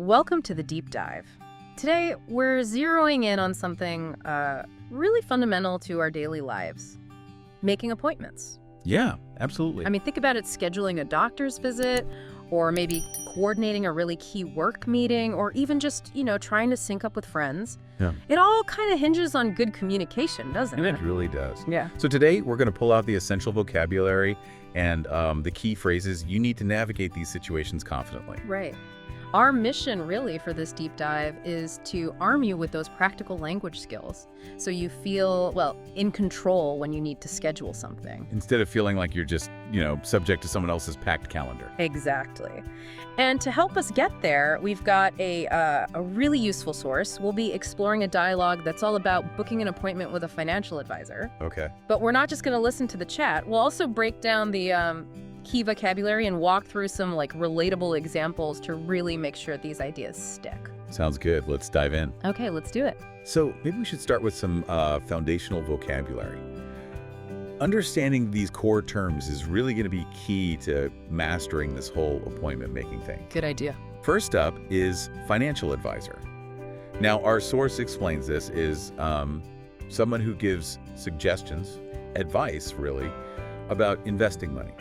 Welcome to the deep dive. Today, we're zeroing in on something really fundamental to our daily lives: making appointments. Yeah, absolutely. I mean, think about it: scheduling a doctor's visit, or maybe coordinating a really key work meeting, or even just, trying to sync up with friends. Yeah. It all kind of hinges on good communication, doesn't And it? it really does. Yeah. So today we're going to pull out the essential vocabulary and the key phrases you need to navigate these situations confidently. Right. Our mission, really, for this deep dive is to arm you with those practical language skills so you feel, well, in control when you need to schedule something. Instead of feeling like you're just, subject to someone else's packed calendar. Exactly. And to help us get there, we've got a really useful source. We'll be exploring a dialogue that's all about booking an appointment with a financial advisor. Okay. But we're not just going to listen to the chat. We'll also break down the key vocabulary and walk through some relatable examples to really make sure these ideas stick. Sounds good. Let's dive in. Okay, let's do it. So maybe we should start with some foundational vocabulary. Understanding these core terms is really going to be key to mastering this whole appointment making thing. Good idea. First up is financial advisor. Now, our source explains this is someone who gives suggestions, advice really, about investing money,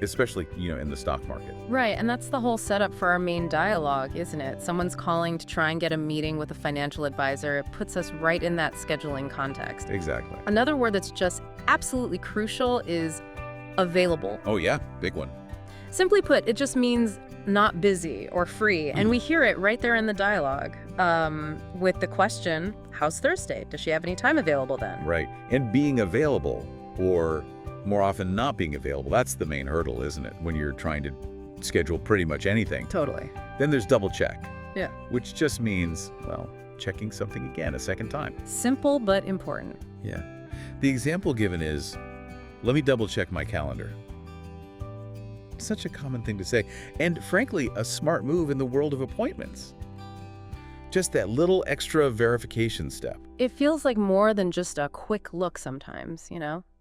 especially, in the stock market. Right, and that's the whole setup for our main dialogue, isn't it? Someone's calling to try and get a meeting with a financial advisor. It puts us right in that scheduling context. Exactly. Another word that's just absolutely crucial is available. Oh yeah, big one. Simply put, it just means not busy or free, and we hear it right there in the dialogue with the question, how's Thursday? Does she have any time available then? Right. And being available, or more often not being available, that's the main hurdle, isn't it? When you're trying to schedule pretty much anything. Totally. Then there's double check. Yeah. Which just means, well, checking something again a second time. Simple but important. Yeah. The example given is, let me double check my calendar. Such a common thing to say, and frankly, a smart move in the world of appointments. Just that little extra verification step. It feels like more than just a quick look sometimes,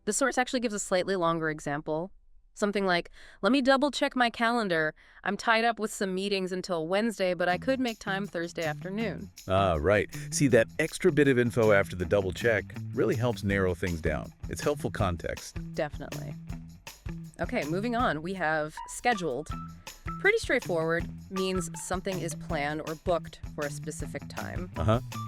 The source actually gives a slightly longer example. Something like, let me double check my calendar. I'm tied up with some meetings until Wednesday, but I could make time Thursday afternoon. Ah, right. See, that extra bit of info after the double check really helps narrow things down. It's helpful context. Definitely. Okay, moving on. We have scheduled. Pretty straightforward, means something is planned or booked for a specific time.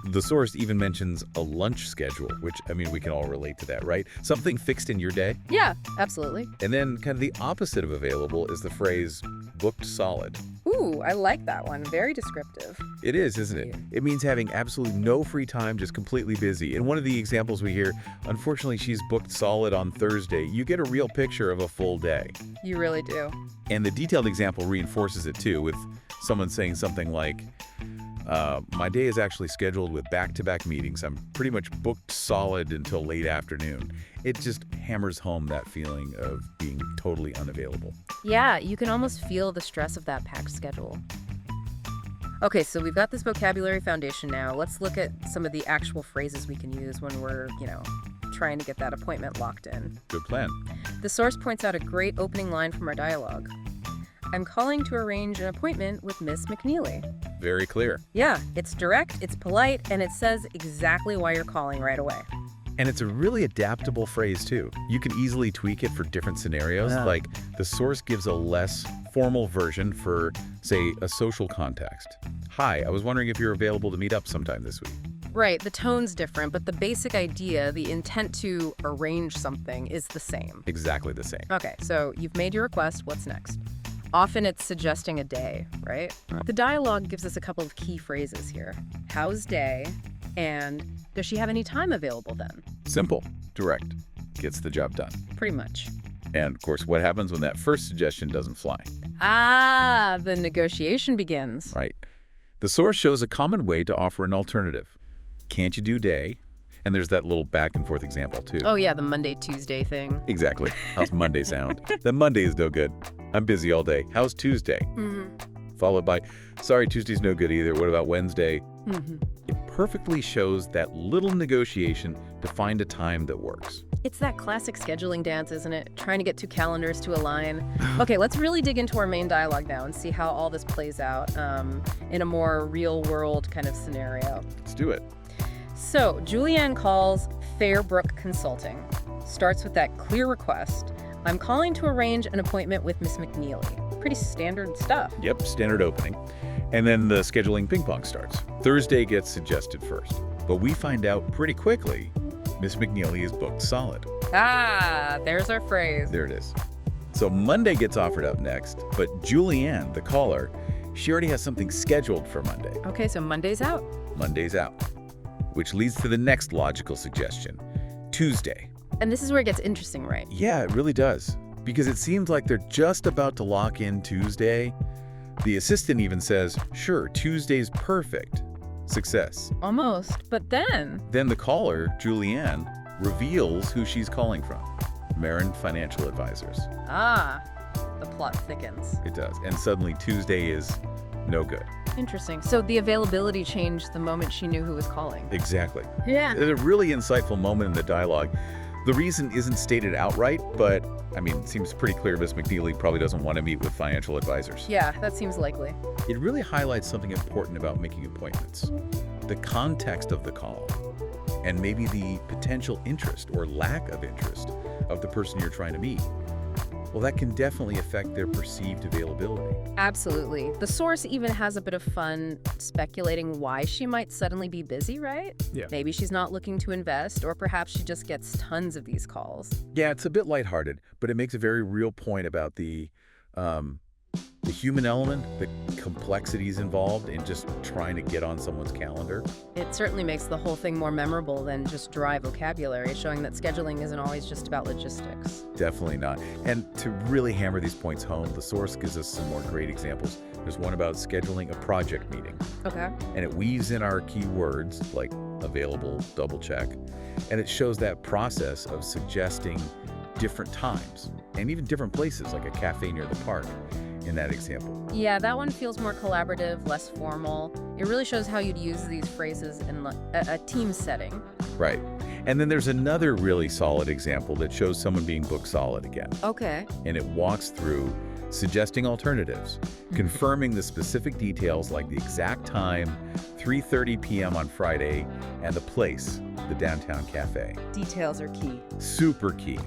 The source even mentions a lunch schedule, which, we can all relate to that, right? Something fixed in your day. Yeah, absolutely. And then kind of the opposite of available is the phrase booked solid. Ooh, I like that one. Very descriptive. It is, isn't it? It means having absolutely no free time, just completely busy. In one of the examples we hear, unfortunately, she's booked solid on Thursday. You get a real picture of a full day. You really do. And the detailed example reinforces it too, with someone saying something like, my day is actually scheduled with back-to-back meetings. I'm pretty much booked solid until late afternoon. It just hammers home that feeling of being totally unavailable. Yeah, you can almost feel the stress of that packed schedule. Okay, so we've got this vocabulary foundation now. Let's look at some of the actual phrases we can use when we're, trying to get that appointment locked in. Good plan. The source points out a great opening line from our dialogue. I'm calling to arrange an appointment with Miss McNeely. Very clear. Yeah, it's direct, it's polite, and it says exactly why you're calling right away. And it's a really adaptable phrase too. You can easily tweak it for different scenarios. Yeah. Like the source gives a less formal version for, say, a social context. Hi, I was wondering if you're available to meet up sometime this week. Right, the tone's different, but the basic idea, the intent to arrange something, is the same. Exactly the same. Okay, so you've made your request. What's next? Often it's suggesting a day, right? The dialogue gives us a couple of key phrases here. How's day? And does she have any time available then? Simple, direct, gets the job done. Pretty much. And of course, what happens when that first suggestion doesn't fly? Ah, the negotiation begins. Right. The source shows a common way to offer an alternative. Can't you do day? And there's that little back and forth example too. Oh yeah, the Monday-Tuesday thing. Exactly. How's Monday sound? Then Monday is no good. I'm busy all day. How's Tuesday? Followed by, sorry, Tuesday's no good either. What about Wednesday? It perfectly shows that little negotiation to find a time that works. It's that classic scheduling dance, isn't it? Trying to get two calendars to align. Okay, let's really dig into our main dialogue now and see how all this plays out in a more real-world kind of scenario. Let's do it. So, Julianne calls Fairbrook Consulting. Starts with that clear request. I'm calling to arrange an appointment with Miss McNeely. Pretty standard stuff. Yep, standard opening. And then the scheduling ping pong starts. Thursday gets suggested first. But we find out pretty quickly Miss McNeely is booked solid. Ah, there's our phrase. There it is. So Monday gets offered up next, but Julianne, the caller, she already has something scheduled for Monday. Okay, so Monday's out. Monday's out. Which leads to the next logical suggestion, Tuesday. And this is where it gets interesting, right? Yeah, it really does. Because it seems like they're just about to lock in Tuesday. The assistant even says, sure, Tuesday's perfect. Success. Almost. But then Then the caller, Julianne, reveals who she's calling from. Marin Financial Advisors. the plot thickens. It does. And suddenly Tuesday is no good. Interesting. So the availability changed the moment she knew who was calling. Exactly. Yeah. It's a really insightful moment in the dialogue. The reason isn't stated outright, but I mean, it seems pretty clear Miss McNeely probably doesn't want to meet with financial advisors. Yeah, that seems likely. It really highlights something important about making appointments. The context of the call, and maybe the potential interest or lack of interest of the person you're trying to meet. Well, that can definitely affect their perceived availability. Absolutely. The source even has a bit of fun speculating why she might suddenly be busy, right? Yeah. Maybe she's not looking to invest, or perhaps she just gets tons of these calls. Yeah, it's a bit lighthearted, but it makes a very real point about the human element, the complexities involved in just trying to get on someone's calendar. It certainly makes the whole thing more memorable than just dry vocabulary, showing that scheduling isn't always just about logistics. Definitely not. And to really hammer these points home, the source gives us some more great examples. There's one about scheduling a project meeting, Okay. and it weaves in our key words like available, double check, and it shows that process of suggesting different times and even different places like a cafe near the park in that example. Yeah, that one feels more collaborative, less formal. It really shows how you'd use these phrases in a team setting. Right. And then there's another really solid example that shows someone being booked solid again. Okay. And it walks through suggesting alternatives, confirming the specific details like the exact time, 3:30 p.m. on Friday, and the place, the downtown cafe. Details are key. Super key.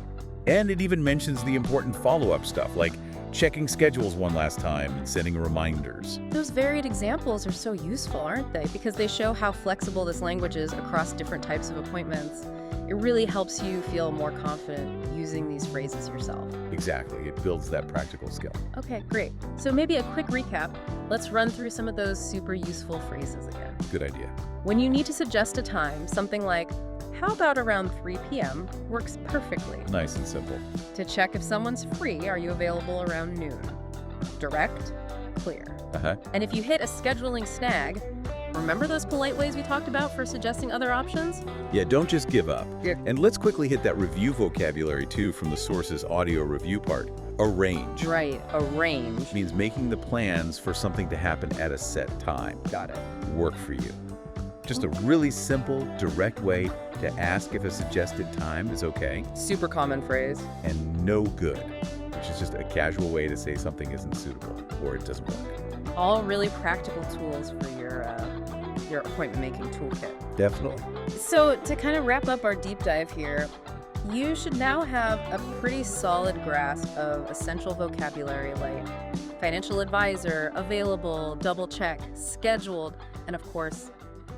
And it even mentions the important follow-up stuff like checking schedules one last time and sending reminders. Those varied examples are so useful, aren't they? Because they show how flexible this language is across different types of appointments. It really helps you feel more confident using these phrases yourself. Exactly. It builds that practical skill. Okay, great. So maybe a quick recap. Let's run through some of those super useful phrases again. Good idea. When you need to suggest a time, something like, how about around 3 p.m. works perfectly. Nice and simple. To check if someone's free, are you available around noon? Direct, clear. Uh-huh. And if you hit a scheduling snag, remember those polite ways we talked about for suggesting other options? Yeah, don't just give up. Yeah. And let's quickly hit that review vocabulary too from the source's audio review part. Arrange. Right, arrange. Means making the plans for something to happen at a set time. Got it. Work for you. Just a really simple, direct way to ask if a suggested time is okay, Super common phrase. and no good, which is just a casual way to say something isn't suitable or it doesn't work. All really practical tools for your appointment making toolkit. Definitely. So to kind of wrap up our deep dive here, you should now have a pretty solid grasp of essential vocabulary like financial advisor, available, double check, scheduled, and of course,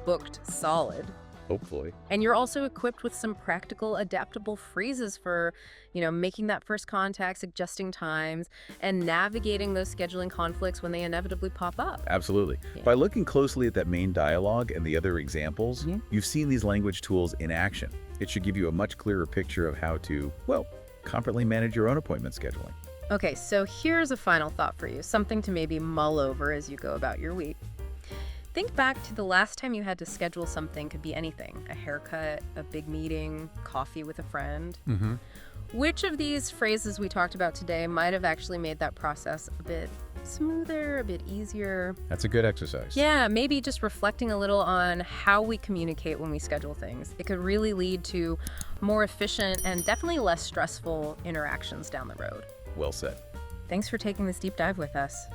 booked solid. Hopefully. And you're also equipped with some practical, adaptable phrases for, making that first contact, suggesting times, and navigating those scheduling conflicts when they inevitably pop up. Absolutely. Yeah. By looking closely at that main dialogue and the other examples, Yeah. you've seen these language tools in action. It should give you a much clearer picture of how to, confidently manage your own appointment scheduling. Okay, so here's a final thought for you, something to maybe mull over as you go about your week. Think back to the last time you had to schedule something. Could be anything: a haircut, a big meeting, coffee with a friend. Mm-hmm. Which of these phrases we talked about today might have actually made that process a bit smoother, a bit easier? That's a good exercise. Yeah, maybe just reflecting a little on how we communicate when we schedule things. It could really lead to more efficient, and definitely less stressful interactions down the road. Well said. Thanks for taking this deep dive with us.